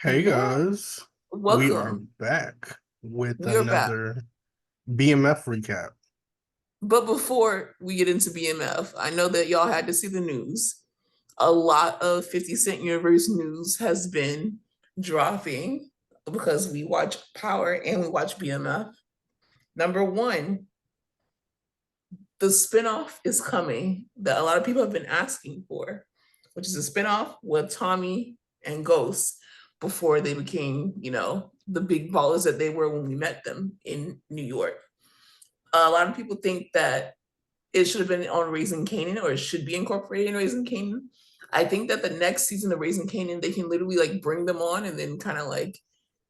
Hey Yeah, guys, we are welcome. back with We are back. another BMF recap. But before we get into BMF, I know that y'all had to see the news. A lot of 50 Cent Universe news has been dropping because we watch Power and we watch BMF. Number one, the spinoff is coming that a lot of people have been asking for, which is a spinoff with Tommy and Ghost before they became, the big ballers that they were when we met them in New York. A lot of people think that it should have been on Raising Canaan or it should be incorporated in Raising Canaan. I think that the next season of Raising Canaan, they can literally like bring them on and then kind of like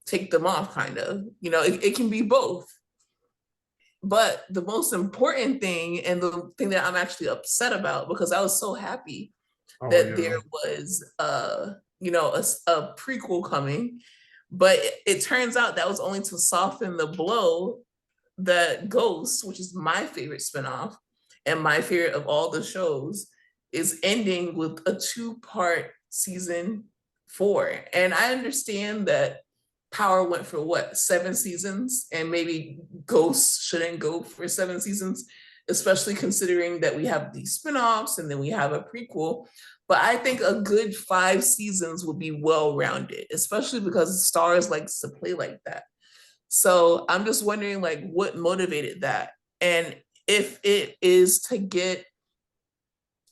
take them off, kind of. It can be both. But the most important thing and the thing that I'm actually upset about because I was so happy Oh that there yeah, was a prequel coming, but it turns out that was only to soften the blow that Ghost, which is my favorite spinoff and my favorite of all the shows, is ending with a two-part season four. And I understand that Power went for what, 7 seasons, and maybe Ghost shouldn't go for 7 seasons, especially considering that we have these spinoffs and then we have a prequel. But I think a good 5 seasons would be well rounded, especially because Stars likes to play like that. So I'm just wondering, like, what motivated that, and if it is to get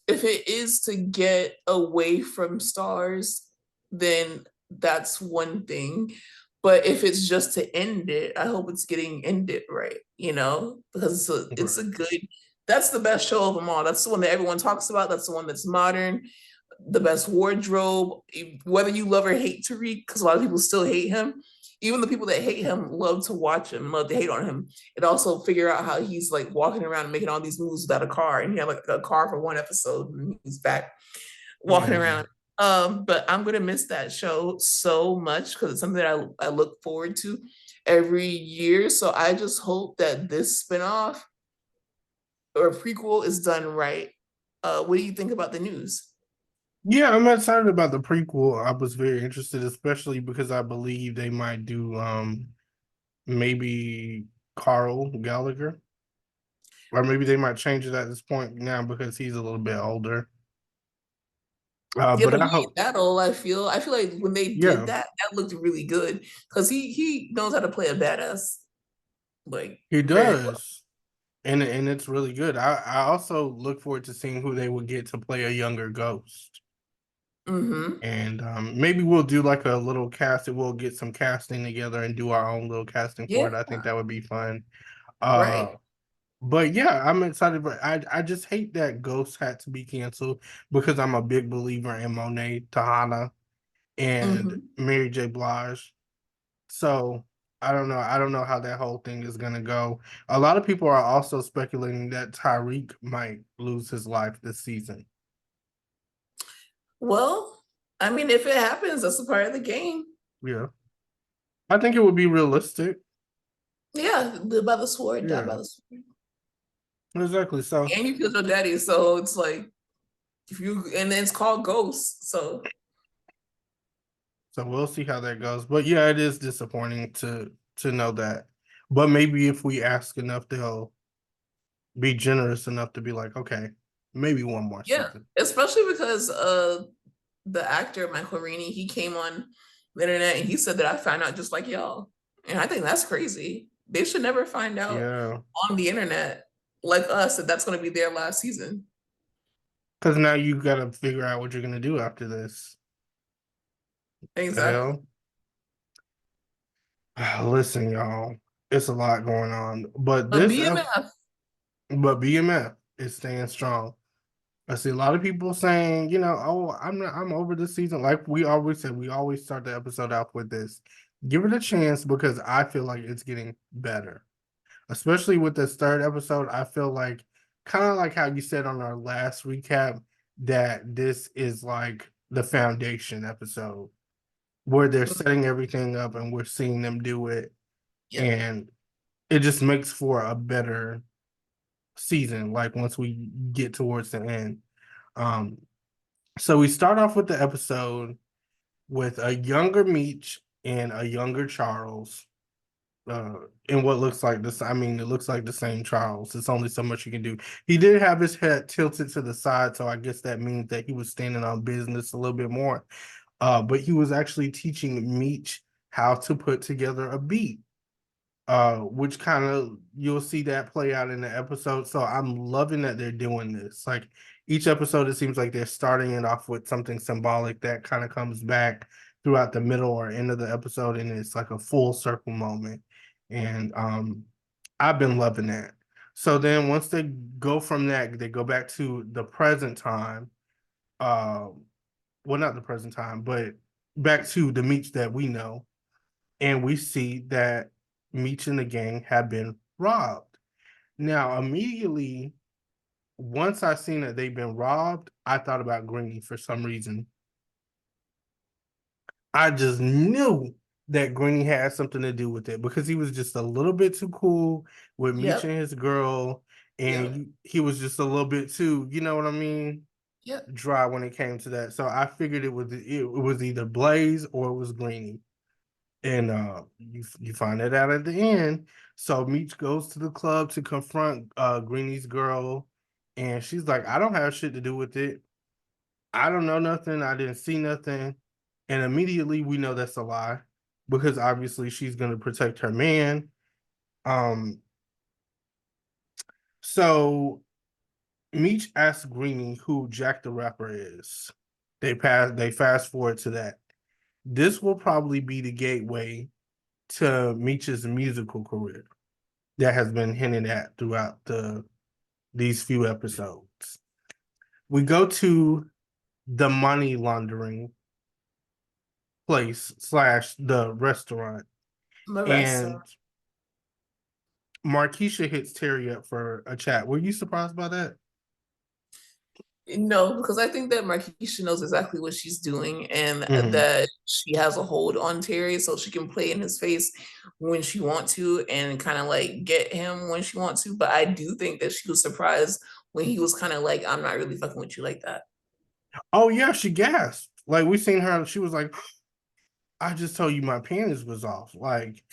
if it is to get away from Stars, then that's one thing. But if it's just to end it, I hope it's getting ended right, because it's a right. good. That's the best show of them all. That's the one that everyone talks about. That's the one that's modern, the best wardrobe. Whether you love or hate Tariq, because a lot of people still hate him, even the people that hate him love to watch him, love to hate on him, and also figure out how he's like walking around and making all these moves without a car. And he had like a car for one episode, and he's back walking Yeah, around. But I'm gonna miss that show so much because it's something that I look forward to every year. So I just hope that this spinoff or prequel is done right. What do you think about the news? yeah. I'm excited about the prequel. I was very interested, especially because I believe they might do maybe Carl Gallagher, or maybe they might change it at this point now because he's a little bit older. Yeah, But but he I ain't hope, that old. I feel like when they did yeah, that, that looked really good because he knows how to play a badass like he very well. does. And it's really good. I also look forward to seeing who they will get to play a younger Ghost. Mm-hmm. And maybe we'll do like a little casting. We'll get some casting together and do our own little casting for Yeah, it. I think that would be fun. right. Uh, but yeah, I'm excited. But I just hate that Ghost had to be canceled because I'm a big believer in Monet Tahana and Mm-hmm. Mary J. Blige. So I don't know. I don't know how that whole thing is gonna go. A lot of people are also speculating that Tyreek might lose his life this season. Well, I mean, if it happens, that's a part of the game. Yeah, I think it would be realistic. Yeah, live by the sword, die by Yeah, the sword. exactly. So, And you killed your daddy, so it's like if you and then it's called Ghost. So so we'll see how that goes. But yeah, it is disappointing to know that. But maybe if we ask enough, they'll be generous enough to be like, okay, maybe one more yeah, season. especially because the actor Michael Rainey, he came on the internet and he said that I found out just like y'all. And I think that's crazy. They should never find out Yeah, on the internet like us that that's going to be their last season. because now you got to figure out what you're gonna do after this. The Exactly. hell. Listen, y'all, it's a lot going on, but But this BMF, but BMF is staying strong. I see a lot of people saying, oh, I'm over this season. Like we always said, we always start the episode out with this. Give it a chance because I feel like it's getting better. Especially with this third episode, I feel like kind of like how you said on our last recap that this is like the foundation episode where they're setting everything up and we're seeing them do it, yep. and it just makes for a better season like once we get towards the end. um so we start off with the episode with a younger Meech and a younger Charles. In what looks like this, I mean, it looks like the same Charles. It's only so much you can do. He did have his head tilted to the side, so I guess that means that he was standing on business a little bit more. But he was actually teaching Meech how to put together a beat, which kind of you'll see that play out in the episode. So I'm loving that they're doing this. Like each episode, it seems like they're starting it off with something symbolic that kind of comes back throughout the middle or end of the episode, and it's like a full circle moment. And I've been loving that. So then once they go from that, they go back to the present time. Well, not the present time, but back to the Meech that we know, and we see that Meech and the gang have been robbed. Now, immediately, once I seen that they've been robbed, I thought about Greeny for some reason. I just knew that Greeny had something to do with it because he was just a little bit too cool with Meech and Yep. his girl, Yep. and he was just a little bit too, you know what I mean, Yep. dry when it came to that. So I figured it was either Blaze or it was Greeny. And you find that out at the end. So Meech goes to the club to confront Greeny's girl, and she's like, "I don't have shit to do with it. I don't know nothing. I didn't see nothing." And immediately we know that's a lie because obviously she's going to protect her man. Um, so Meech asks Greeny who Jack the Rapper is. They fast forward to that. This will probably be the gateway to Meech's musical career that has been hinted at throughout these few episodes. We go to the money laundering place slash the restaurant, Marissa. and Markeisha hits Terry up for a chat. Were you surprised by that? No, because I think that Markeisha knows exactly what she's doing and Mm-hmm. that she has a hold on Terry so she can play in his face when she wants to and kind of like get him when she wants to. But I do think that she was surprised when he was kind of like, I'm not really fucking with you like that. Oh yeah, she gasped. Like we seen her, she was like, I just told you my penis was off. Like,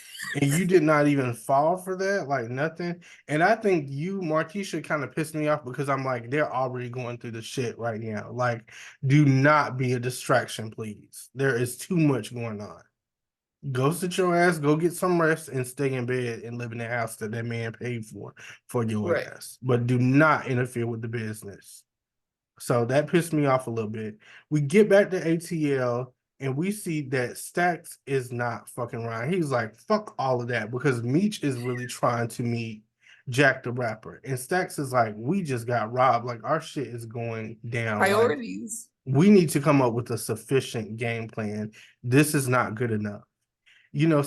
and you did not even fall for that, like nothing. And I think you, Markeisha, kind of pissed me off because I'm like, they're already going through the shit right now. Like, do not be a distraction, please. There is too much going on. Go sit your ass, go get some rest, and stay in bed and live in the house that man paid for your Right. ass. But do not interfere with the business. So that pissed me off a little bit. We get back to ATL and we see that Stacks is not fucking around. He's like, fuck all of that because Meech is really trying to meet Jack the Rapper. And Stacks is like, we just got robbed. Like, our shit is going down. Like, Priorities. we need to come up with a sufficient game plan. This is not good enough.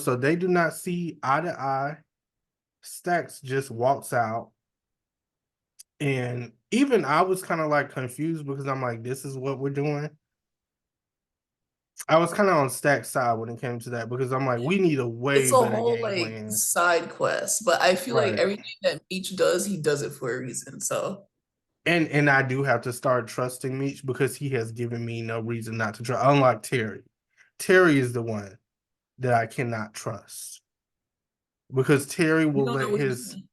So they do not see eye to eye. Stacks just walks out. And even I was kind of like confused because I'm like, this is what we're doing. I was kind of on Stack's side when it came to that because I'm like, we need a It's way a better whole game like plan. side quest, but I feel like Right. everything that Meech does, he does it for a reason. So And I do have to start trusting Meech because he has given me no reason not to trust. Unlike Terry. Terry is the one that I cannot trust because Terry you will don't know let what he's his doing.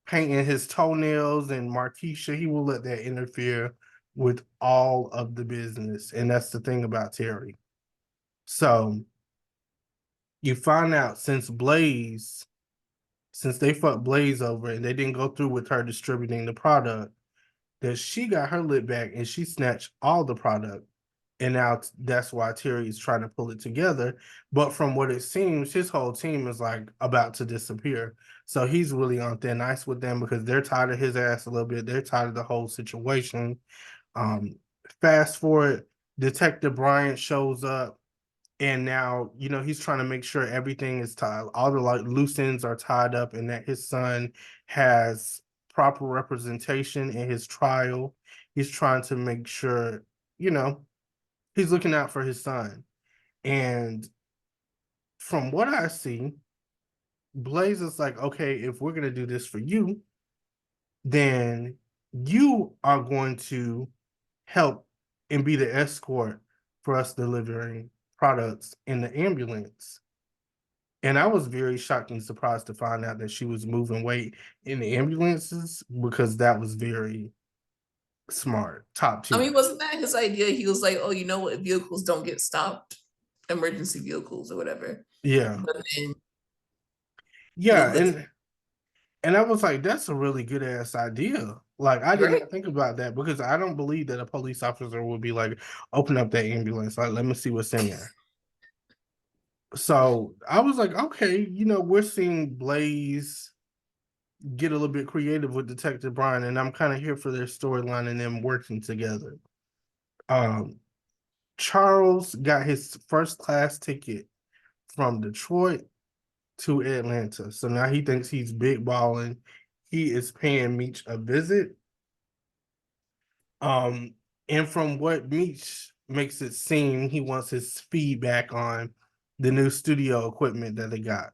painting his toenails and Markeisha, he will let that interfere with all of the business. And that's the thing about Terry. So you find out since they fucked Blaze over and they didn't go through with her distributing the product, that she got her lip back and she snatched all the product. And now that's why Terry is trying to pull it together. But from what it seems, his whole team is like about to disappear. So he's really on thin ice with them because they're tired of his ass a little bit. They're tired of the whole situation. Um, Fast forward, Detective Bryant shows up, and now he's trying to make sure everything is tied, all the like loose ends are tied up, and that his son has proper representation in his trial. He's trying to make sure, you know he's looking out for his son. And from what I see, Blaze is like, okay, if we're gonna do this for you, then you are going to help and be the escort for us delivering products in the ambulance. And I was very shocked and surprised to find out that she was moving weight in the ambulances because that was very smart, top I mean, tier. wasn't that his idea? He was like, "Oh, you know what? Vehicles don't get stopped, emergency vehicles or whatever." Yeah. But then Yeah. look what, And I was like, that's a really good ass idea. Like, I did right? not think about that because I don't believe that a police officer would be like, open up that ambulance. Like, let me see what's in there. So I was like, okay, we're seeing Blaze get a little bit creative with Detective Brian, and I'm kind of here for their storyline and them working together. Um, Charles got his first class ticket from Detroit to Atlanta. So now he thinks he's big balling. He is paying Meech a visit. And from what Meech makes it seem, he wants his feedback on the new studio equipment that they got.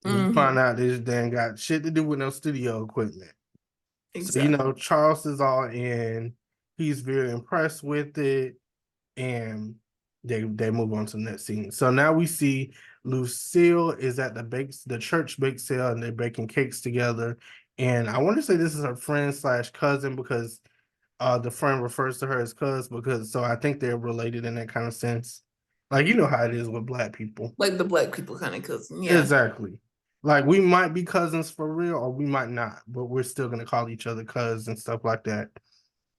We find Mm-hmm. out this damn got shit to do with no studio equipment. So Exactly. Charles is all in. He's very impressed with it, and they move on to the next scene. So now we see Lucille is at the church bake sale, and they're baking cakes together. And I want to say this is her friend slash cousin because the friend refers to her as cuz because so I think they're related in that kind of sense. Like how it is with black people. Like the black people kind of cousin. Yeah. Exactly. Like we might be cousins for real or we might not, but we're still gonna call each other cuz and stuff like that.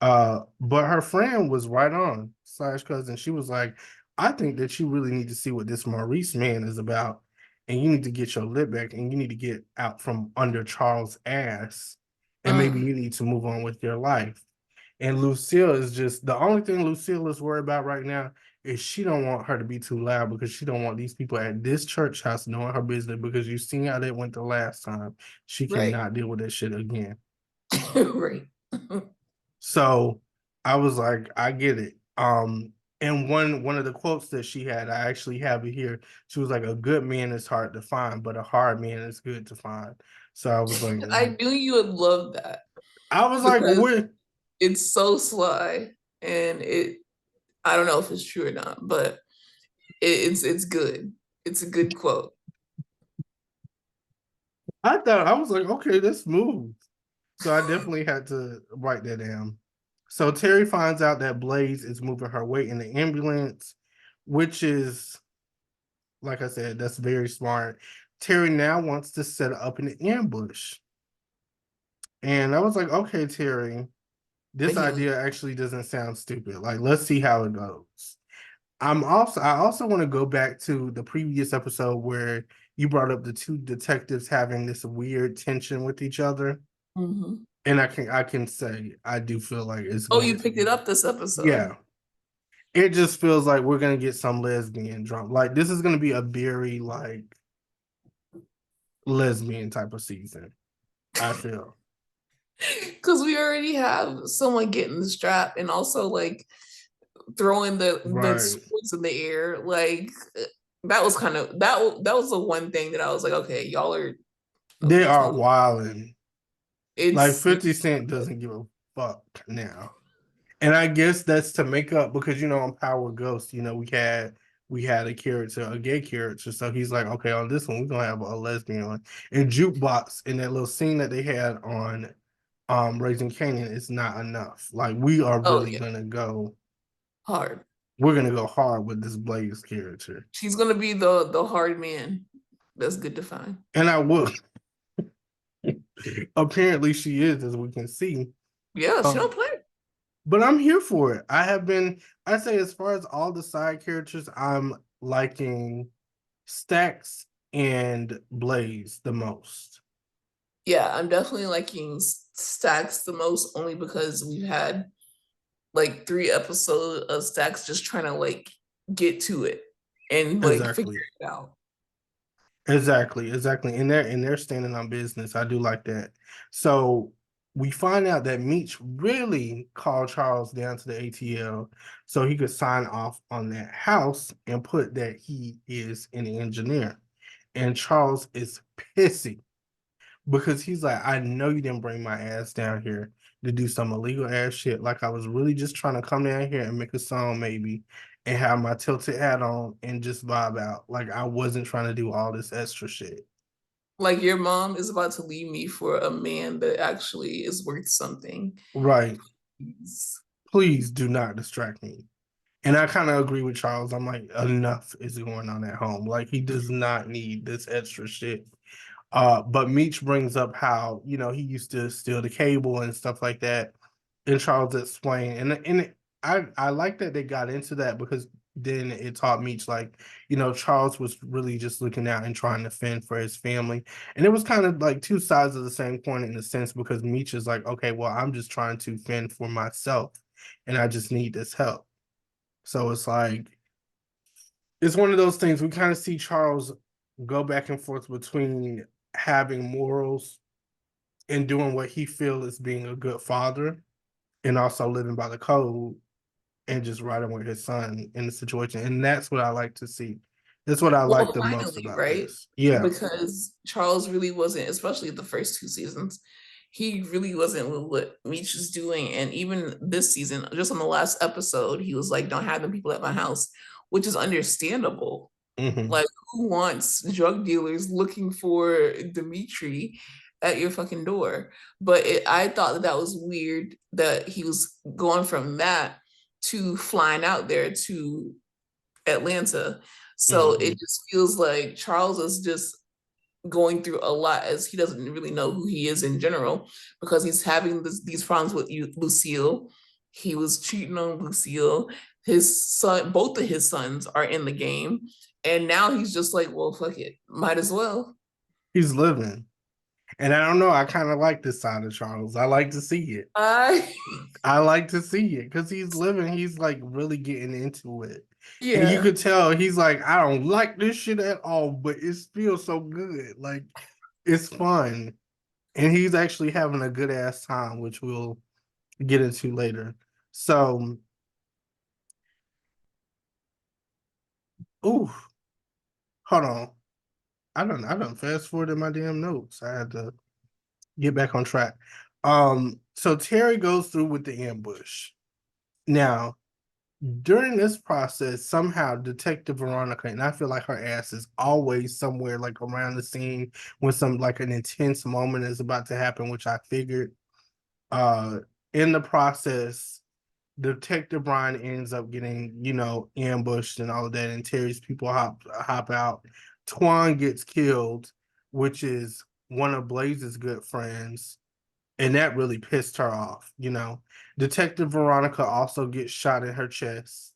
But her friend was right on slash cousin. She was like, I think that you really need to see what this Maurice man is about, and you need to get your lip back and you need to get out from under Charles' ass, and maybe Mm, you need to move on with your life. And Lucille is just the only thing Lucille is worried about right now is she don't want her to be too loud because she don't want these people at this church house knowing her business because you seen how that went the last time. She right. cannot deal with that shit again. Right. So I was like, I get it. And one of the quotes that she had, I actually have it here. She was like, "A good man is hard to find, but a hard man is good to find." So I was like, I knew you would love that because what? it's so sly and I don't know if it's true or not, but it's good. It's a good quote. I thought I was like, okay, that's smooth. So I definitely had to write that down. So Terry finds out that Blaze is moving her weight in the ambulance, which is, like I said, that's very smart. Terry now wants to set up an ambush. And I was like, okay, Terry, But this he was idea actually doesn't sound stupid. Like, let's see how it goes. I also want to go back to the previous episode where you brought up the two detectives having this weird tension with each other. Mhm. And I can say I do feel like it's Oh, going you to picked it be, up this episode. yeah. It just feels like we're gonna get some lesbian drama. Like this is gonna be a very like lesbian type of season. I feel. Because we already have someone getting the strap and also like throwing the Right. swords in the air. Like that was kind of that was the one thing that I was like, okay, y'all are They okay, are calm. wilding. Like It's 50 Cent doesn't give a fuck now. And I guess that's to make up because on Power Ghost, we had a character, a gay character. So he's like, okay, on this one, we're gonna have a lesbian one. And Jukebox in that little scene that they had on Raising Canaan is not enough. Like we are oh really yeah, hard. we're gonna go hard with this Blaze character. She's gonna be the hard man. That's good to find. And I will apparently she is, as we can see. Yeah, she Um, don't play. but I'm here for it. I say as far as all the side characters, I'm liking Stacks and Blaze the most. Yeah, I'm definitely liking Stacks the most only because we've had like 3 episodes of Stacks just trying to like get to it and like figure Exactly. it out. Exactly. And they're standing on business. I do like that. So we find out that Meech really called Charles down to the ATL so he could sign off on that house and put that he is an engineer. And Charles is pissy because he's like, I know you didn't bring my ass down here to do some illegal ass shit. Like I was really just trying to come down here and make a song maybe and have my tilted hat on and just vibe out. Like I wasn't trying to do all this extra shit. Like your mom is about to leave me for a man that actually is worth something. Right. Please do not distract me. And I kind of agree with Charles. I'm like, enough is going on at home. Like he does not need this extra shit. But Meech brings up how, he used to steal the cable and stuff like that. And Charles explained, I like that they got into that because then it taught Meech like, Charles was really just looking out and trying to fend for his family. And it was kind of like two sides of the same coin in a sense because Meech is like, okay, well, I'm just trying to fend for myself and I just need this help. So it's like it's one of those things we kind of see Charles go back and forth between having morals and doing what he feels is being a good father and also living by the code and just riding with his son in the situation. And that's what I like to see. That's what I like Well, the most finally, about right? this. Yeah. Because Charles really wasn't, especially the first two seasons, he really wasn't with what Meech is doing. And even this season, just on the last episode, he was like, don't have them people at my house, which is understandable. Mm-hmm. Like, who wants drug dealers looking for Dimitri at your fucking door? But I thought that was weird that he was going from that to flying out there to Atlanta. So Mm-hmm. it just feels like Charles is just going through a lot as he doesn't really know who he is in general because he's having these problems with Lucille. He was cheating on Lucille. His son, both of his sons are in the game. And now he's just like, well, fuck it. Might as well. He's living. And I don't know, I kind of like this side of Charles. I like to see it. I I like to see it because he's living, he's like really getting into it. And you yeah. could tell he's like, I don't like this shit at all, but it feels so good. Like it's fun. And he's actually having a good ass time, which we'll get into later. So, ooh, hold on. I don't fast forwarded my damn notes. I had to get back on track. So Terry goes through with the ambush. Now, during this process, somehow Detective Veronica, and I feel like her ass is always somewhere like around the scene when some like an intense moment is about to happen, which I figured. Uh, in the process, Detective Brian ends up getting, ambushed and all of that, and Terry's people hop out. Twan gets killed, which is one of Blaze's good friends, and that really pissed her off. Detective Veronica also gets shot in her chest,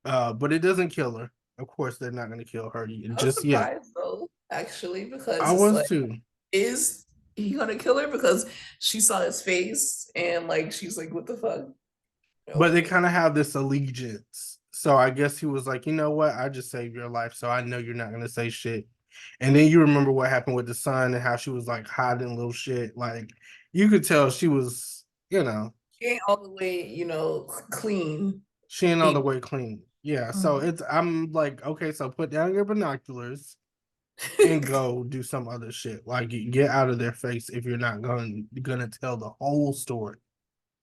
but it doesn't kill her. Of course, they're not going to kill her I was just yet. surprised though, actually, I because it's was like, too, is he gonna kill her? Because she saw his face and like she's like, what the fuck? but they No. kind of have this allegiance. So I guess he was like, you know what? I just saved your life, so I know you're not going to say shit. And then you remember what happened with the son and how she was like hiding little shit. Like you could tell she was, She ain't all the way, clean. she ain't all the Either. way clean. Yeah. So I'm like, okay, so put down your binoculars and go do some other shit. Like get out of their face if you're not gonna tell the whole story.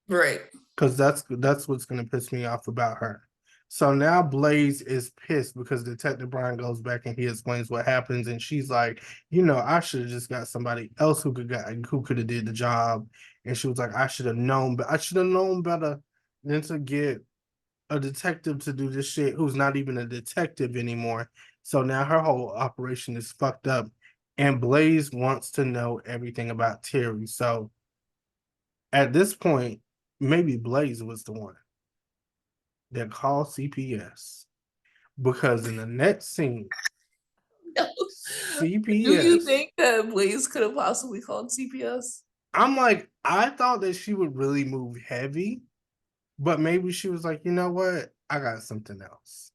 Right. Because that's what's gonna piss me off about her. So now Blaze is pissed because Detective Brian goes back and he explains what happens, and she's like, I should have just got somebody else who could have did the job. And she was like, I should have known, but I should have known better than to get a detective to do this shit who's not even a detective anymore. So now her whole operation is fucked up. And Blaze wants to know everything about Terry. So at this point, maybe Blaze was the one that called CPS. Because in the next scene, Do you CPS, think that Blaze could have possibly called CPS? I'm like, I thought that she would really move heavy, but maybe she was like, you know what? I got something else.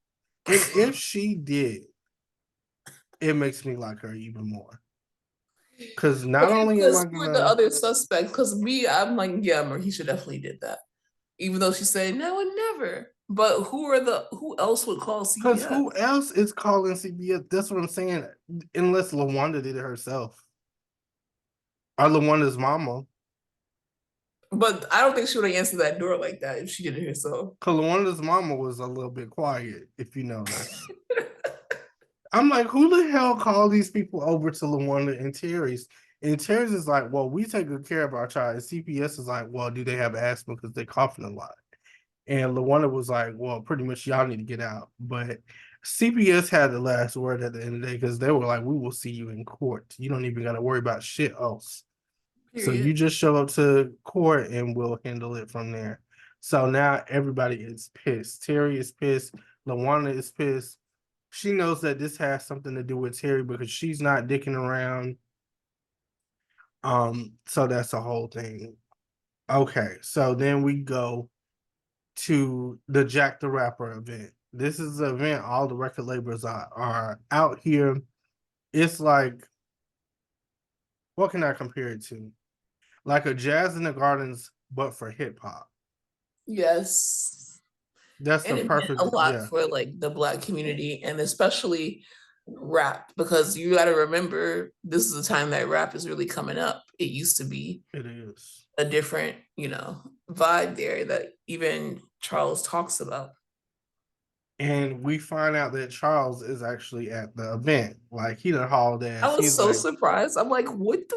And if she did, it makes me like her even more. Because not only am Because I who are the gonna, other suspects? Because me, I'm like, yeah, Markeisha definitely did that. Even though she said no and never. But who else would call because CPS? who else is calling CBS? That's what I'm saying. Unless LaWanda did it herself, or LaWanda's mama. But I don't think she would have answered that door like that if she did it herself. Kaluana's mama was a little bit quiet, if you notice. I'm like, who the hell called these people over to Luana and Terry's? And Terry's is like, well, we take good care of our child. And CPS is like, well, do they have asthma because they're coughing a lot? And Luana was like, well, pretty much y'all need to get out. But CPS had the last word at the end of the day because they were like, we will see you in court. You don't even got to worry about shit else. So you Period. just show up to court and we'll handle it from there. So now everybody is pissed. Terry is pissed. Luana is pissed. She knows that this has something to do with Terry because she's not dicking around. So that's the whole thing. Okay, so then we go to the Jack the Rapper event. This is the event all the record labels are out here. It's like, what can I compare it to? Like a Jazz in the Gardens, but for hip hop. Yes. That's And the it meant a perfect, lot yeah, for like the Black community and especially rap because you got to remember this is the time that rap is really coming up. It used to be it is. a different, vibe there that even Charles talks about. And we find out that Charles is actually at the event. Like he done hauled I ass. was so surprised. I'm like, what the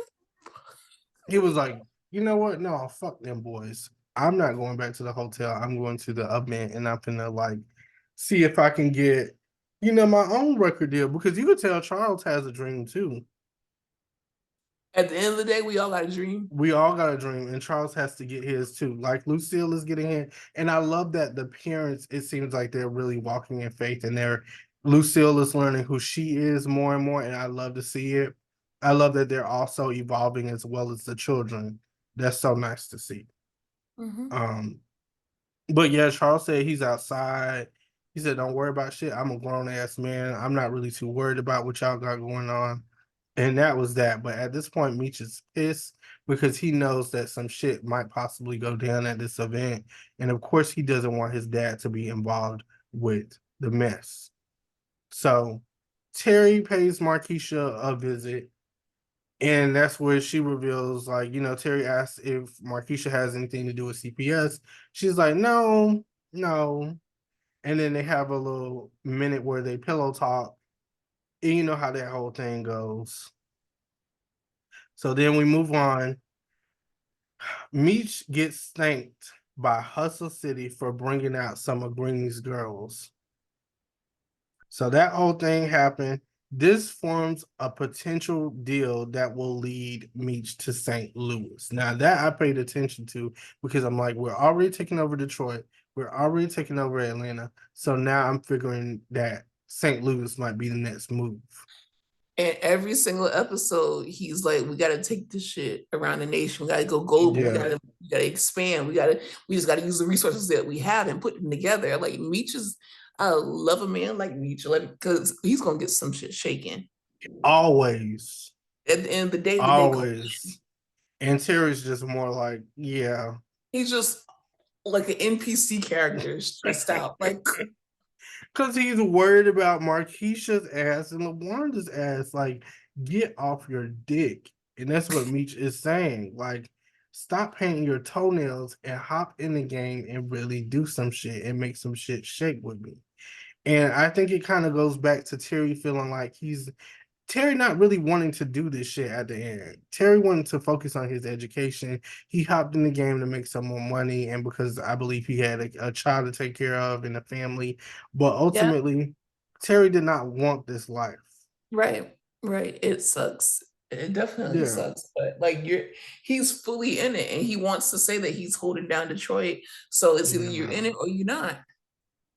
He was like, you know what? No, fuck them boys. I'm not going back to the hotel. I'm going to the event and I'm gonna like see if I can get, my own record deal because you could tell Charles has a dream too. at the end of the day, we all got a dream. We all got a dream, and Charles has to get his too. Like Lucille is getting in, and I love that the parents. It seems like they're really walking in faith, and they're Lucille is learning who she is more and more, and I love to see it. I love that they're also evolving as well as the children. That's so nice to see. Mm-hmm. Um, but yeah, Charles said he's outside. He said, "Don't worry about shit. I'm a grown ass man. I'm not really too worried about what y'all got going on." And that was that. But at this point, Meech is pissed because he knows that some shit might possibly go down at this event. And of course, he doesn't want his dad to be involved with the mess. So Terry pays Markeisha a visit. And that's where she reveals, like, Terry asks if Markeisha has anything to do with CPS. She's like, no, no. And then they have a little minute where they pillow talk. And you know how that whole thing goes. So then we move on. Meech gets thanked by Hustle City for bringing out some of Green's girls. So that whole thing happened. This forms a potential deal that will lead Meech to St. Louis. Now that I paid attention to because I'm like, we're already taking over Detroit. We're already taking over Atlanta. So now I'm figuring that St. Louis might be the next move. And every single episode, he's like, "We got to take this shit around the nation. We got to go global. Yeah. We gotta expand. We just got to use the resources that we have and put them together." Like Meech is, I love a man like Meech, like because he's gonna get some shit shaken. Always. At the end of the day, Always. And Terry's just more like, yeah. he's just like an NPC character, stressed out. Like, Because he's worried about Markeisha's ass and LaWanda's ass. Like, get off your dick. And that's what Meech is saying. Like, stop painting your toenails and hop in the game and really do some shit and make some shit shake with me. And I think it kind of goes back to Terry feeling like Terry not really wanting to do this shit at the end. Terry wanted to focus on his education. He hopped in the game to make some more money, and because I believe he had a child to take care of and a family. But yeah, ultimately, Terry did not want this life. right, right. It sucks. It definitely Yeah, sucks. But like he's fully in it and he wants to say that he's holding down Detroit. So it's either you're in nah, it or you're not.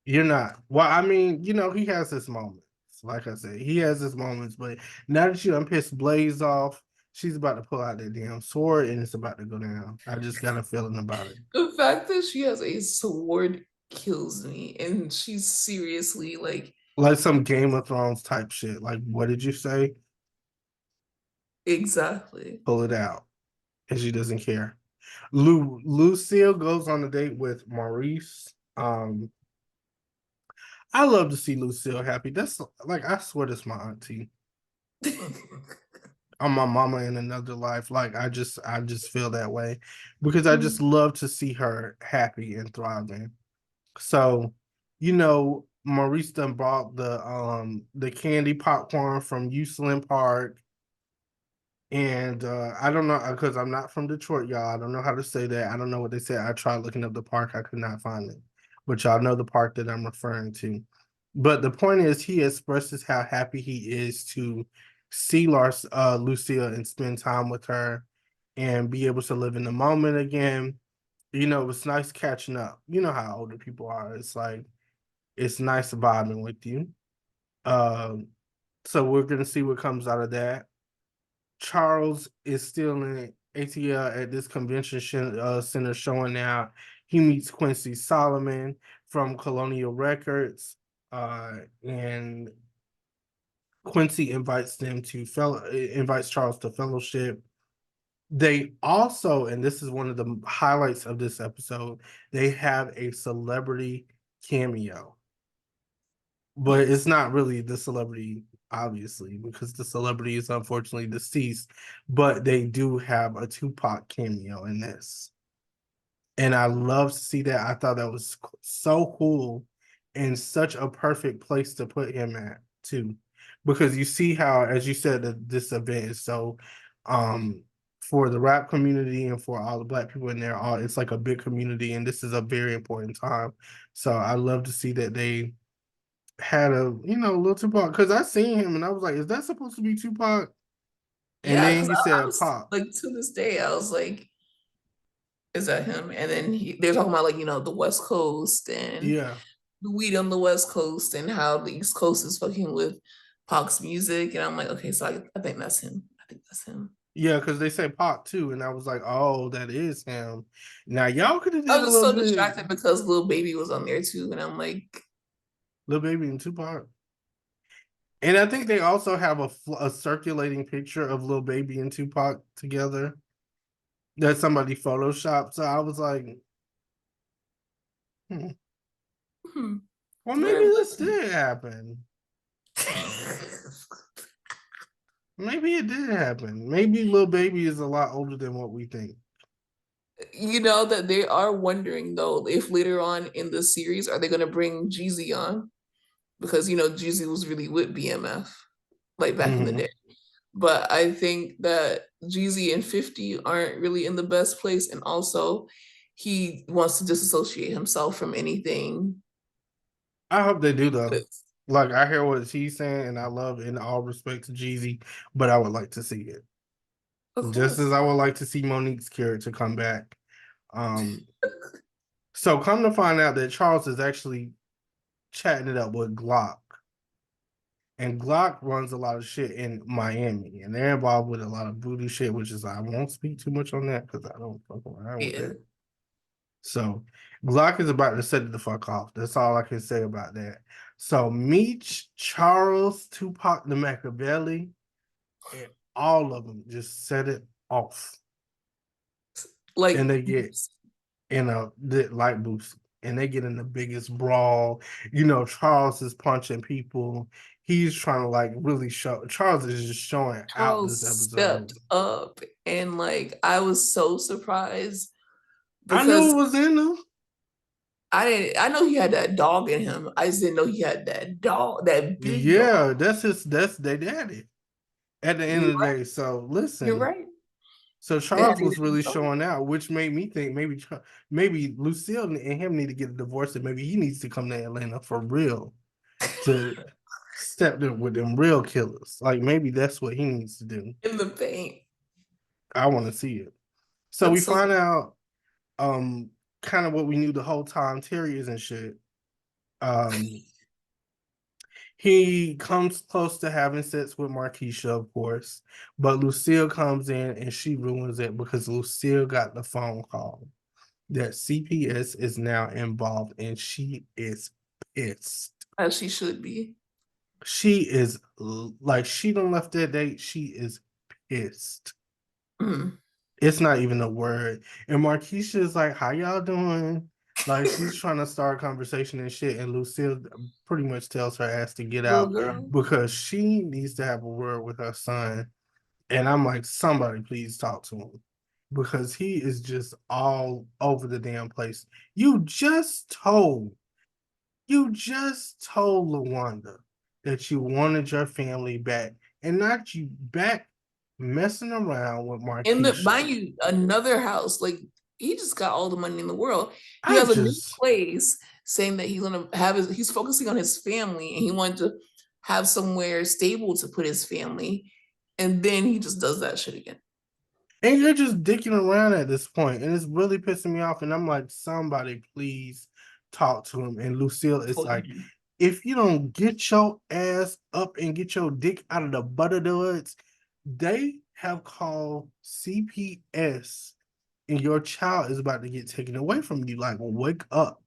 you're not. Well, I mean, he has his moments. Like I said, he has his moments. But now that you done pissed Blaze off, she's about to pull out that damn sword and it's about to go down. I just got a feeling about it. The fact that she has a sword kills me. And she's seriously like, Like some Game of Thrones type shit. Like, what did you say? exactly. Pull it out. And she doesn't care. Lucille goes on a date with Maurice. I love to see Lucille happy. That's like I swear that's my auntie. I'm my mama in another life. Like I just feel that way because I Mm. just love to see her happy and thriving. So, you know, Maurice done bought the candy popcorn from Uslan Park. And I don't know because I'm not from Detroit, y'all. I don't know how to say that. I don't know what they said. I tried looking up the park, I could not find it. But y'all know the park that I'm referring to. But the point is, he expresses how happy he is to see Lucia and spend time with her and be able to live in the moment again. You know, it's nice catching up. You know how older people are. It's like it's nice vibing with you. Um, so we're gonna see what comes out of that. Charles is still in ATL at this center showing out. He meets Quincy Solomon from Colonial Records, and Quincy invites Charles to fellowship. They also, and this is one of the highlights of this episode, they have a celebrity cameo, but it's not really the celebrity, obviously, because the celebrity is unfortunately deceased. But they do have a Tupac cameo in this, and I love to see that. I thought that was so cool and such a perfect place to put him at too, because you see how, as you said, that this event is so um for the rap community and for all the black people in there, all it's like a big community, and this is a very important time. So I love to see that they had a little Tupac because I seen him and I was like, is that supposed to be Tupac? And Yeah, then because he I said was Pop. like, to this day, I was like, is that him? And then they're talking about, like, the West Coast and Yeah, the weed on the West Coast and how the East Coast is fucking with Pac's music. And I'm like, okay, so I think that's him. I think that's him. yeah, because they say Pop too, and I was like, oh, that is him. Now y'all could have I did a was just little so bit, distracted because Lil Baby was on there too. And I'm like, Lil Baby and Tupac. And I think they also have a circulating picture of Lil Baby and Tupac together that somebody photoshopped. So I was like, hmm, hmm, well, maybe very this likely. did happen. Maybe it did happen. Maybe Lil Baby is a lot older than what we think. That they are wondering though if later on in the series are they going to bring Jeezy on, because Jeezy was really with BMF like back in the Mm-hmm. day. But I think that Jeezy and 50 aren't really in the best place, and also he wants to disassociate himself from anything. I hope they do though. Like I hear what he's saying, and I love in all respect to Jeezy, but I would like to see it. Of Just as I course. would like to see Monique's character come back. Um, so come to find out that Charles is actually chatting it up with Glock. And Glock runs a lot of shit in Miami, and they're involved with a lot of voodoo shit, which is I won't speak too much on that because I don't fuck around with Yeah. that. So Glock is about to set it the fuck off. That's all I can say about that. So Meech, Charles, Tupac, the Machiavelli, and all of them just set it off, and Like, they get in a the light boost, and they get in the biggest brawl. You know, Charles is punching people. He's trying to like really show. Charles is just showing out this Charles episode. stepped up, and like I was so surprised I knew it because was in them. I know he had that dog in him. I just didn't know he had that dog, that big dog. Yeah, that's their daddy. At the end You're of the right. day, so You're listen. right. So They had Charles to was get him really going. showing out, which made me think maybe Lucille and him need to get a divorce, and maybe he needs to come to Atlanta for real to step in with them real killers. Like maybe that's what he needs to do. In the paint. I want to see it. So we That's so find out um kind of what we knew the whole time. Terry isn't shit. Um he comes close to having sex with Markeisha, of course, but Lucille comes in and she ruins it because Lucille got the phone call that CPS is now involved, and she is pissed. as she should be. She is like she don't left that date. She is pissed. Mm. It's not even a word. And Markeisha is like, "How y'all doing?" Like she's trying to start a conversation and shit. And Lucille pretty much tells her ass to get Little out girl. because she needs to have a word with her son. And I'm like, somebody please talk to him because he is just all over the damn place. You just told Lawanda that you wanted your family back and not you back messing around with In the Markeisha. mind you, another house, like he just got all the money in the world. He I has a new just place saying that he's focusing on his family and he wanted to have somewhere stable to put his family. And then he just does that shit again. and you're just dicking around at this point, and it's really pissing me off. And I'm like, somebody please talk to him. And Lucille is like, if you don't get your ass up and get your dick out of the butter duds, they have called CPS and your child is about to get taken away from you. Like, wake up.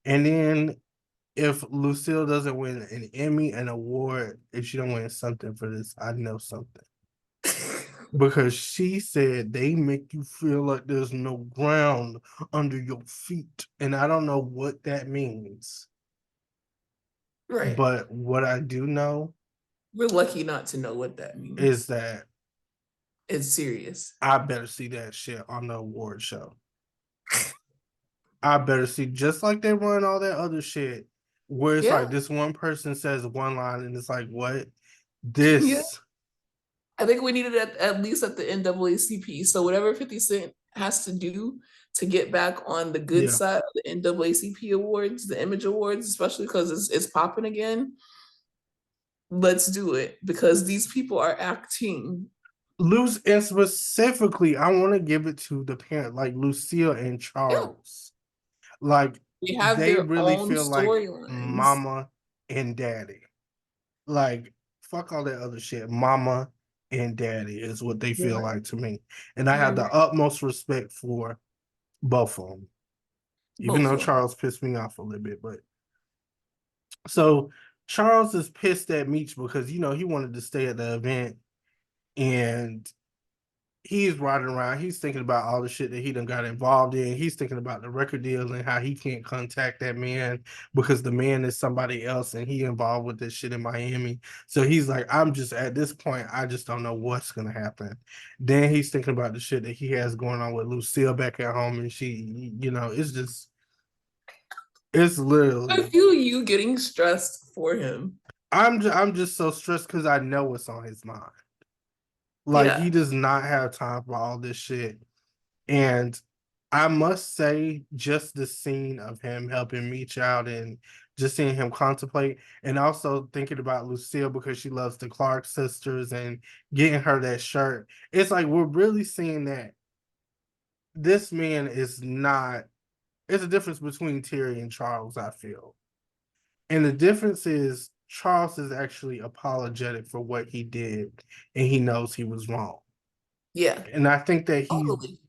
And then if Lucille doesn't win an Emmy, an award, if she don't win something for this, I know something. Because she said they make you feel like there's no ground under your feet. And I don't know what that means. Right. But what I do know We're lucky not to know what that is means. that It's serious. I better see that shit on the award show. I better see, just like they run all that other shit, where it's like Yeah. this one person says one line and it's like, what? Yeah. This. I think we needed it at least at the NAACP. So whatever 50 Cent has to do to get back on the good Yeah. side of the NAACP awards, the Image Awards, especially because it's popping again. Let's do it because these people are acting. Luce, and specifically, I want to give it to the parent, like Lucille and Yeah, Charles. Like, they have they their really own feel like storylines. mama and daddy. Like, fuck all that other shit. Mama and daddy is what they feel Right. like to me. And I have Mhm. the utmost respect for both of them. Even Both though of them. Charles pissed me off a little bit, but so Charles is pissed at Meech because he wanted to stay at the event and he's riding around. He's thinking about all the shit that he done got involved in. He's thinking about the record deal and how he can't contact that man because the man is somebody else and he involved with this shit in Miami. So he's like, I'm just at this point, I just don't know what's gonna happen. Then he's thinking about the shit that he has going on with Lucille back at home, and it's I literally. feel you getting stressed for him. I'm just so stressed because I know what's on his mind. Like, he Yeah. does not have time for all this shit. And I must say, just the scene of him helping Meech out and just seeing him contemplate, and also thinking about Lucille because she loves the Clark sisters and getting her that shirt. It's like we're really seeing that this man is not. It's a difference between Terry and Charles, I feel. And the difference is Charles is actually apologetic for what he did and he knows he was wrong. Yeah. And I think that he Totally.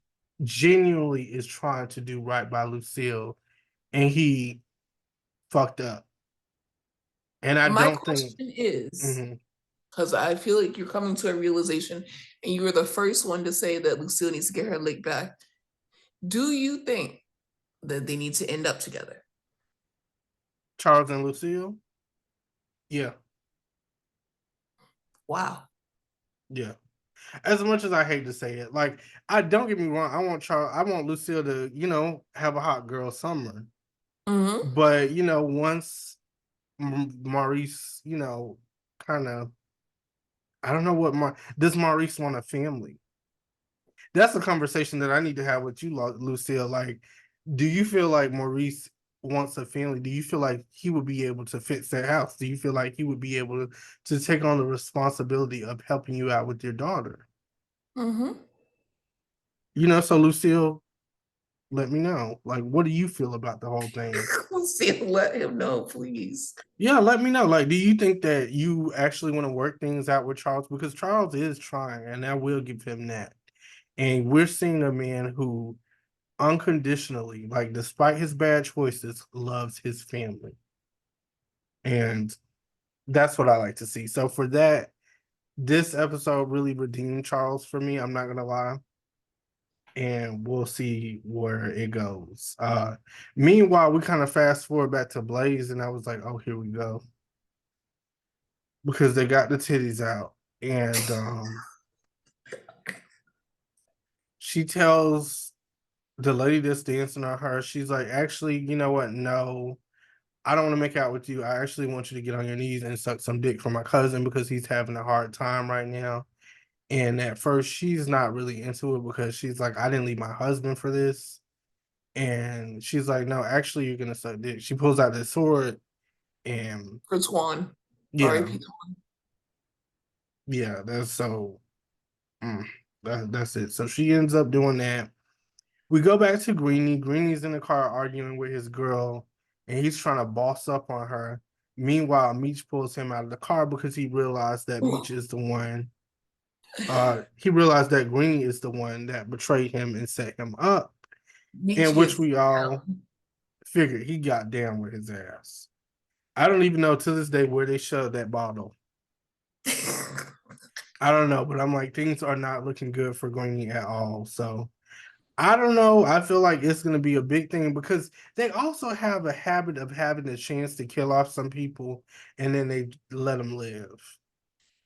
genuinely is trying to do right by Lucille and he fucked up. And I My don't think question is, mhm. because I feel like you're coming to a realization and you were the first one to say that Lucille needs to get her lick back. Do you think that they need to end up together? Charles and Lucille, yeah, Wow. yeah. As much as I hate to say it, like, I don't get me wrong, I want Lucille to, have a hot girl summer. Mm-hmm. But once Maurice, kind of, I don't know what does Maurice want a family? That's a conversation that I need to have with you, Lucille. Like, do you feel like Maurice wants a family? Do you feel like he would be able to fix that house? Do you feel like he would be able to take on the responsibility of helping you out with your daughter? Mm-hmm. So Lucille, let me know. Like, what do you feel about the whole thing? Lucille, let him know, please. Yeah, let me know. Like, do you think that you actually want to work things out with Charles? Because Charles is trying, and I will give him that. And we're seeing a man who unconditionally, like, despite his bad choices, loves his family. And that's what I like to see. So for that, this episode really redeemed Charles for me. I'm not gonna lie. And we'll see where it goes. Meanwhile, we kind of fast forward back to Blaze, and I was like, oh, here we go. Because they got the titties out. And she tells the lady that's dancing on her, she's like, actually, you know what? No, I don't want to make out with you. I actually want you to get on your knees and suck some dick for my cousin because he's having a hard time right now. And at first, she's not really into it because she's like, I didn't leave my husband for this. And she's like, no, actually, you're gonna suck dick. She pulls out this sword, and For Twan. yeah, R.I.P. Twan. yeah, that's so. Mm, that's it. So she ends up doing that. We go back to Greenie. Greenie's in the car arguing with his girl, and he's trying to boss up on her. Meanwhile, Meech pulls him out of the car because he realized that Meech is the one. He realized that Greenie is the one that betrayed him and set him up, in Meech which gets we all down. figured he got down with his ass. I don't even know to this day where they shoved that bottle. I don't know, but I'm like, things are not looking good for Greenie at all. So I don't know. I feel like it's going to be a big thing because they also have a habit of having a chance to kill off some people and then they let them live.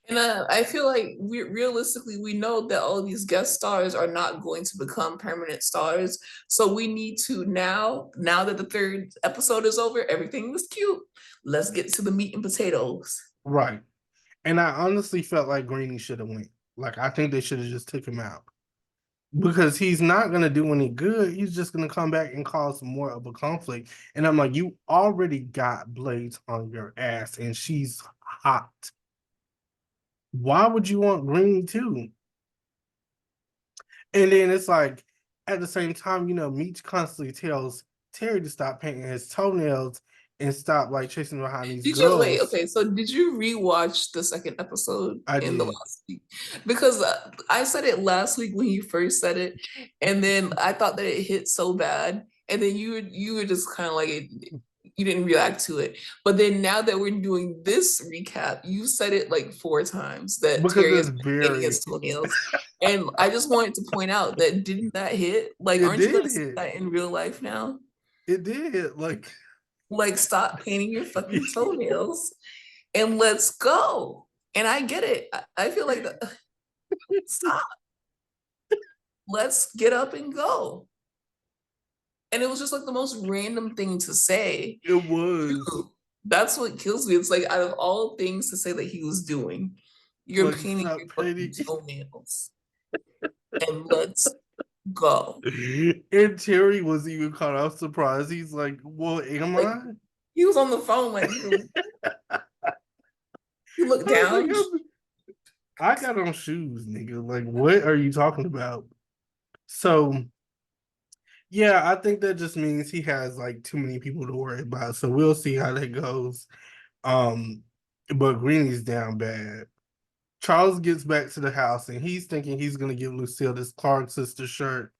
And I feel like realistically, we know that all of these guest stars are not going to become permanent stars. So we need to now that the third episode is over, everything was cute. Let's get to the meat and potatoes. Right. And I honestly felt like Greenie should have went. Like, I think they should have just took him out because he's not going to do any good. He's just going to come back and cause more of a conflict. And I'm like, you already got blades on your ass and she's hot. Why would you want Greenie too? And then it's like at the same time, Meech constantly tells Terry to stop painting his toenails and stop like chasing behind these Did you wait? girls. Okay, so did you rewatch the second episode I in the did last week? Because I said it last week when you first said it, and then I thought that it hit so bad, and then you were just kind of like you didn't react to it. But then now that we're doing this recap, you said it like 4 times that because Terry it's has been painting very his toenails, and I just wanted to point out that didn't that hit? Like, it aren't you did gonna see hit. that in real life now? It did hit. Like, stop painting your fucking toenails and let's go. And I get it. I feel like stop. Let's get up and go. And it was just like the most random thing to say. it was Dude, that's what kills me. It's like out of all things to say that he was doing, you're like painting stop your fucking painting. toenails. And let's go. And Terry was even caught off surprise. He's like, well, am Like, I? he was on the phone, like, you look I was like, down. I got on shoes, nigga. Like, what are you talking about? So yeah, I think that just means he has like too many people to worry about. So we'll see how that goes. Um, but Greenie's down bad. Charles gets back to the house and he's thinking he's gonna give Lucille this Clark sister shirt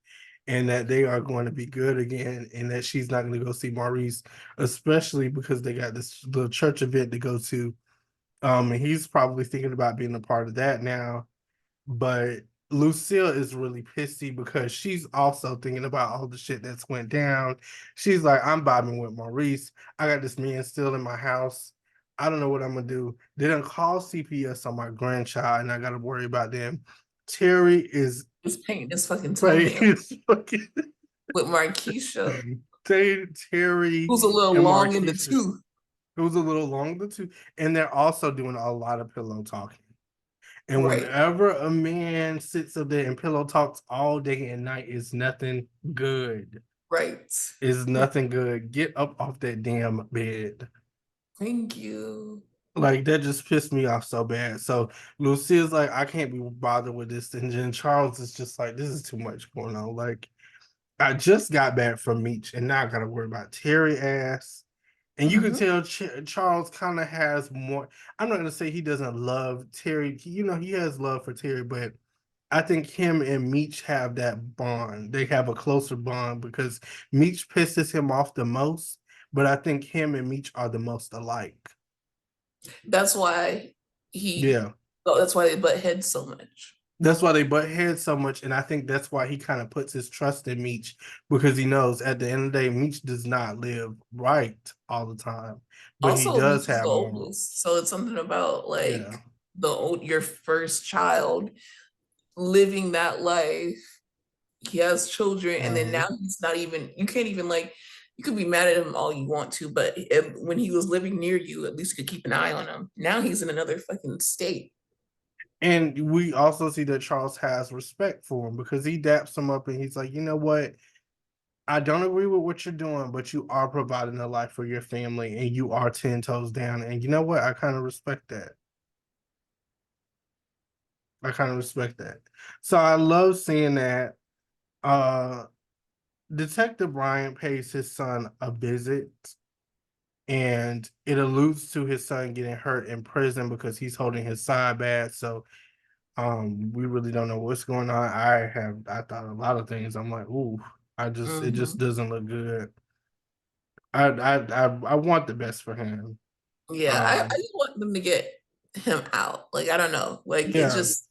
and that they are going to be good again and that she's not gonna go see Maurice, especially because they got this little church event to go to. And he's probably thinking about being a part of that now. But Lucille is really pissy because she's also thinking about all the shit that's went down. She's like, I'm vibing with Maurice. I got this man still in my house. I don't know what I'm gonna do. They didn't call CPS on my grandchild, and I gotta worry about them. Terry is He's painting his fucking toenail playing fucking with Markeisha, Terry who's a little and long in the Markeisha. tooth. It was a little long the two, and they're also doing a lot of pillow talking. And Right, whenever a man sits up there and pillow talks all day and night, it's nothing good. right. It's nothing good. Get up off that damn bed. Thank you. Like that just pissed me off so bad. So Lucia's like, I can't be bothered with this. And then Charles is just like, this is too much going on. Like, I just got back from Meech and now I gotta worry about Terry ass. And you can Mhm. tell Charles kind of has more. I'm not gonna say he doesn't love Terry. He has love for Terry, but I think him and Meech have that bond. They have a closer bond because Meech pisses him off the most, but I think him and Meech are the most alike. That's why he. Yeah. Oh, that's why they butt heads so much. That's why they butt heads so much, and I think that's why he kind of puts his trust in Meech because he knows at the end of the day, Meech does not live right all the time, but he Also, does Meech is the have morals. oldest, so it's something about Yeah, like your first child living that life he has children, and then now Mhm. he's not even, you can't even like, you could be mad at him all you want to, but when he was living near you, at least you could keep an eye on him. Now he's in another fucking state. And we also see that Charles has respect for him because he daps him up and he's like, you know what? I don't agree with what you're doing, but you are providing a life for your family and you are 10 toes down. And you know what? I kind of respect that. I kind of respect that. So I love seeing that. Uh Detective Bryant pays his son a visit and it alludes to his son getting hurt in prison because he's holding his side bad. So we really don't know what's going on. I thought a lot of things. I'm like, ooh, it just Mhm. doesn't look good. I want the best for him. Yeah, I Um, just want them to get him out. Like, I don't know. Like, it yeah, just,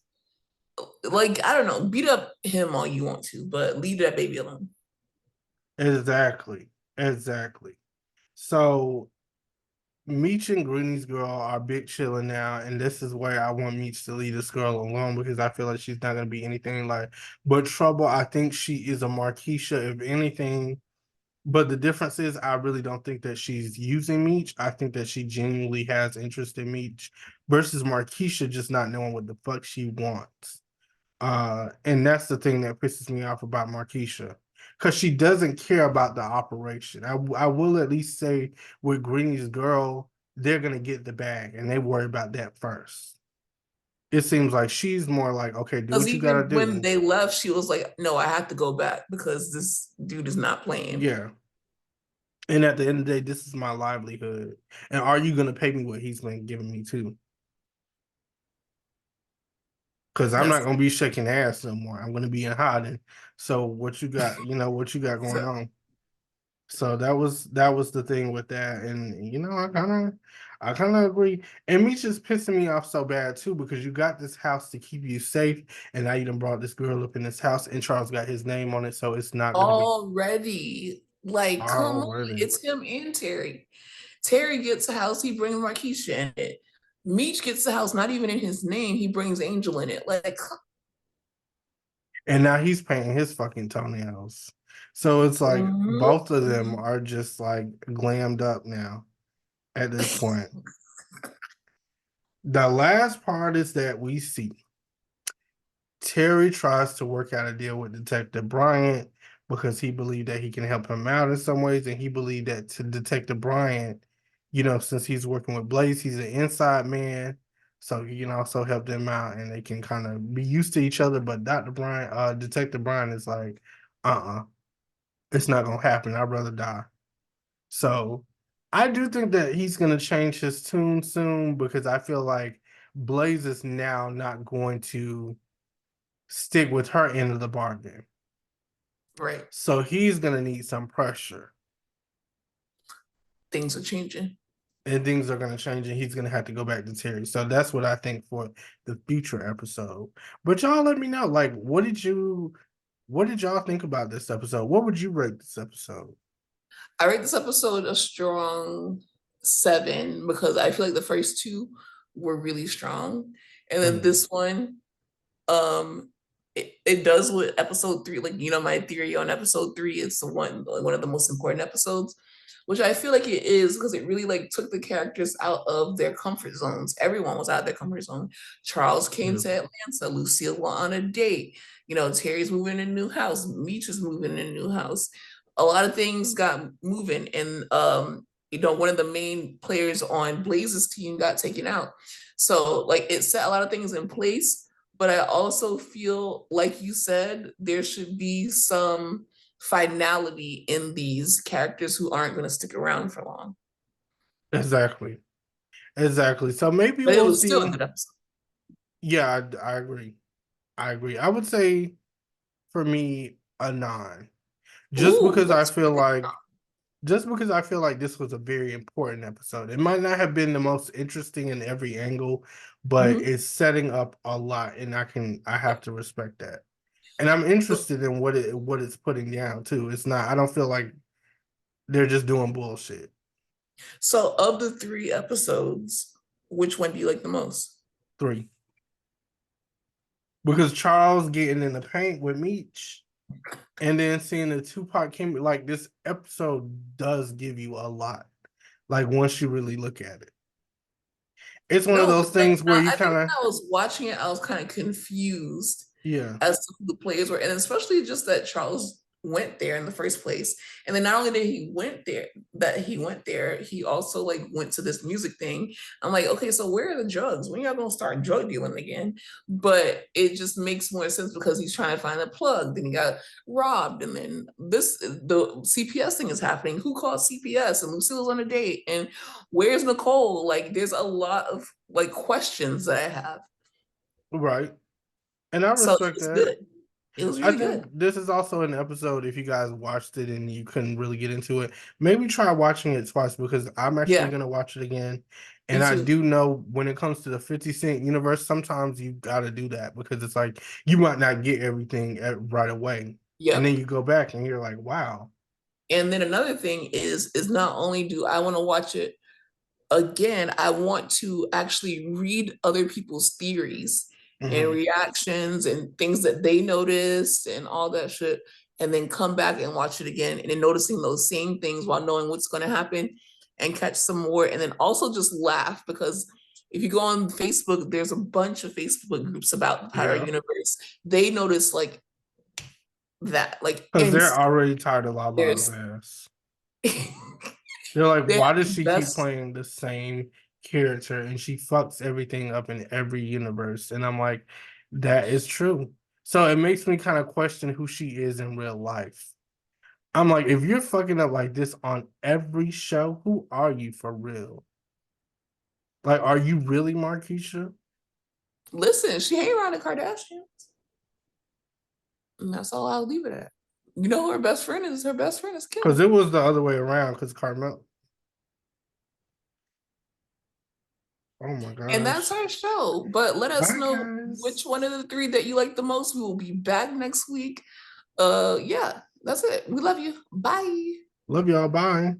like, I don't know. Beat up him all you want to, but leave that baby alone. exactly, exactly. So Meech and Greeny's girl are big chilling now, and this is where I want Meech to leave this girl alone because I feel like she's not gonna be anything like but trouble. I think she is a Markeisha, if anything. But the difference is, I really don't think that she's using Meech. I think that she genuinely has interest in Meech versus Markeisha just not knowing what the fuck she wants. And that's the thing that pisses me off about Markeisha. Because she doesn't care about the operation. I will at least say with Greeny's girl, they're gonna get the bag and they worry about that first. It seems like she's more like, okay, do Because what you gotta even when do. they left, she was like, no, I have to go back because this dude is not playing. Yeah. And at the end of the day, this is my livelihood. And are you gonna pay me what he's been giving me too? Because I'm not That's gonna be shaking ass no more. I'm gonna be in hiding. So what you got, what you got going so, on? So that was the thing with that. And I kinda agree. And me just pissing me off so bad too, because you got this house to keep you safe, and now you done brought this girl up in this house and Charles got his name on it, so it's not gonna be already, like, come on, already. it's him and Terry. Terry gets a house, he brings Markeisha in it. Meech gets a house, not even in his name, he brings Angel in it. Like, And now he's painting his fucking toenails. So it's like both of them mhm. are just like glammed up now at this point. The last part is that we see Terry tries to work out a deal with Detective Bryant because he believed that he can help him out in some ways, and he believed that to Detective Bryant, since he's working with Blaze, he's an inside man, so he can also help them out, and they can kind of be used to each other. But Detective Bryant is like, it's not gonna happen. I'd rather die. So I do think that he's gonna change his tune soon because I feel like Blaze is now not going to stick with her end of the bargain. Right, So he's gonna need some pressure. things are changing. And things are gonna change and he's gonna have to go back to Terry. So that's what I think for the future episode. But y'all let me know, like, what did y'all think about this episode? What would you rate this episode? I rate this episode a strong 7 because I feel like the first two were really strong. And then Mm, this one, it does with episode 3, like, my theory on episode 3, it's the one of the most important episodes, which I feel like it is because it really like took the characters out of their comfort zones. Everyone was out of their comfort zone. Charles came yeah, to Atlanta, Lucille went on a date, Terry's moving in a new house, Meech is moving in a new house. A lot of things got moving, and one of the main players on Blaze's team got taken out. So like it set a lot of things in place, but I also feel like you said there should be some finality in these characters who aren't going to stick around for long. exactly. Exactly. So maybe But it we'll was still a see. good episode. Yeah, I agree. I agree. I would say for me a 9. Just Ooh, because I that's feel really like just because I feel like this was a very important episode. It might not have been the most interesting in every angle, but strong. it's setting up a lot, and I Mhm. have to respect that. And I'm interested in what it's putting down too. It's not. I don't feel like they're just doing bullshit. So, of the 3 episodes, which one do you like the most? 3, because Charles getting in the paint with Meech. And then seeing the Tupac came, like this episode does give you a lot. Like once you really look at it, it's one of No, those things where you I think kind of, when I was watching it, I was kind of confused yeah, as to who the players were, and especially just that Charles went there in the first place. And then not only did he went there, he also like went to this music thing. I'm like, okay, so where are the drugs? When y'all gonna start drug dealing again? But it just makes more sense because he's trying to find a plug. Then he got robbed, and then the CPS thing is happening. Who called CPS? And Lucille's on a date, and where's Nicole? Like, there's a lot of like questions that I have. right. And I So it respect was that. good. It was I really think good. this is also an episode. If you guys watched it and you couldn't really get into it, maybe try watching it twice because I'm actually Yeah, gonna watch it again. me And I too. do know when it comes to the 50 Cent universe, sometimes you gotta do that because it's like you might not get everything right away, and then Yep. you go back and you're like, wow, And then another thing is not only do I want to watch it again, I want to actually read other people's theories and hmm reactions and things that they noticed and all that shit, and then come back and watch it again and then noticing those same things while knowing what's going to happen and catch some more, and then also just laugh because if you go on Facebook, there's a bunch of Facebook groups about the Power yeah, Universe. They notice like that, like because they're instant. already tired of Lala's There's ass. They're like, they why have does the she keep best. playing the same character and she fucks everything up in every universe? And I'm like, that is true. So it makes me kind of question who she is in real life. I'm like, if you're fucking up like this on every show, who are you for real? Like, are you really Markeisha? Listen, she hang around the Kardashians, and that's all I'll leave it at. You know who her best friend is? Her best friend is Because Kim, it was the other way around. Because Carmel, oh my and that's gosh. our show. But let us Bye, know which guys. one of the three that you like the most. We will be back next week. Yeah, that's it. We love you. Bye. Love y'all. Bye.